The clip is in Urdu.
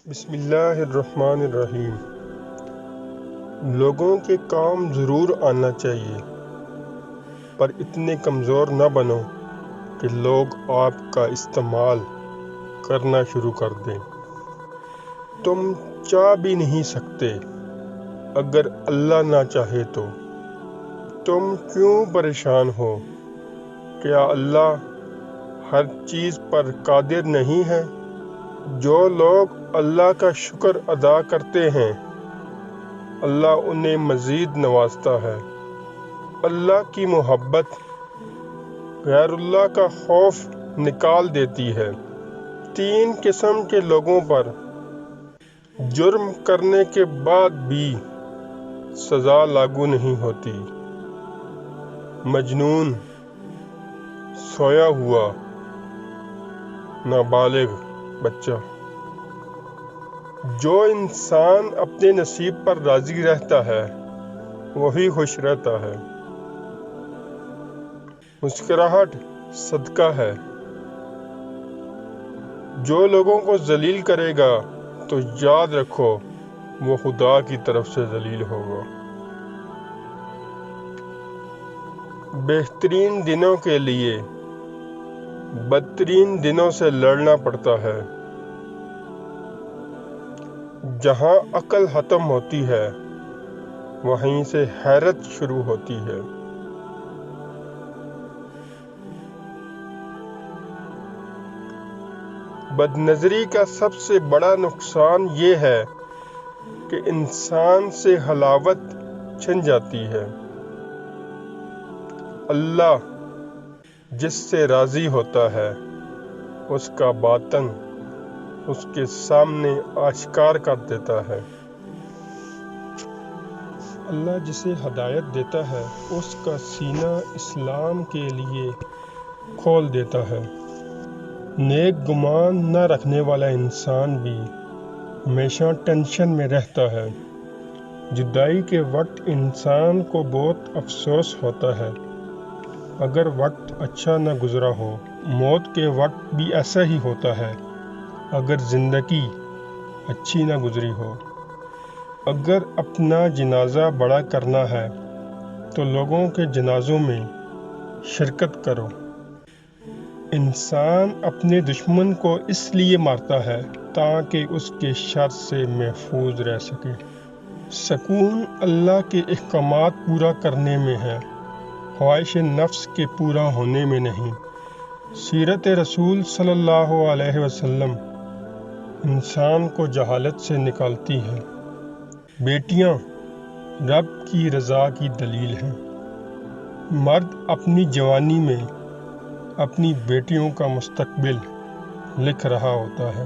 بسم اللہ الرحمن الرحیم۔ لوگوں کے کام ضرور آنا چاہیے، پر اتنے کمزور نہ بنو کہ لوگ آپ کا استعمال کرنا شروع کر دیں۔ تم چاہ بھی نہیں سکتے اگر اللہ نہ چاہے تو۔ تم کیوں پریشان ہو؟ کیا اللہ ہر چیز پر قادر نہیں ہے؟ جو لوگ اللہ کا شکر ادا کرتے ہیں اللہ انہیں مزید نوازتا ہے۔ اللہ کی محبت غیر اللہ کا خوف نکال دیتی ہے۔ 3 قسم کے لوگوں پر جرم کرنے کے بعد بھی سزا لاگو نہیں ہوتی: مجنون، سویا ہوا، نابالغ بچہ۔ جو انسان اپنے نصیب پر راضی رہتا ہے وہی خوش رہتا ہے۔ مسکراہٹ صدقہ ہے۔ جو لوگوں کو ذلیل کرے گا تو یاد رکھو وہ خدا کی طرف سے ذلیل ہوگا۔ بہترین دنوں کے لیے بدترین دنوں سے لڑنا پڑتا ہے۔ جہاں عقل ختم ہوتی ہے وہیں سے حیرت شروع ہوتی ہے۔ بد نظری کا سب سے بڑا نقصان یہ ہے کہ انسان سے حلاوت چھن جاتی ہے۔ اللہ جس سے راضی ہوتا ہے اس کا باطن اس کے سامنے آشکار کر دیتا ہے۔ اللہ جسے ہدایت دیتا ہے اس کا سینہ اسلام کے لیے کھول دیتا ہے۔ نیک گمان نہ رکھنے والا انسان بھی ہمیشہ ٹینشن میں رہتا ہے۔ جدائی کے وقت انسان کو بہت افسوس ہوتا ہے اگر وقت اچھا نہ گزرا ہو۔ موت کے وقت بھی ایسا ہی ہوتا ہے اگر زندگی اچھی نہ گزری ہو۔ اگر اپنا جنازہ بڑا کرنا ہے تو لوگوں کے جنازوں میں شرکت کرو۔ انسان اپنے دشمن کو اس لیے مارتا ہے تاکہ اس کے شر سے محفوظ رہ سکے۔ سکون اللہ کے احکامات پورا کرنے میں ہے، خواہش نفس کے پورا ہونے میں نہیں۔ سیرت رسول صلی اللہ علیہ وسلم انسان کو جہالت سے نکالتی ہے۔ بیٹیاں رب کی رضا کی دلیل ہیں۔ مرد اپنی جوانی میں اپنی بیٹیوں کا مستقبل لکھ رہا ہوتا ہے۔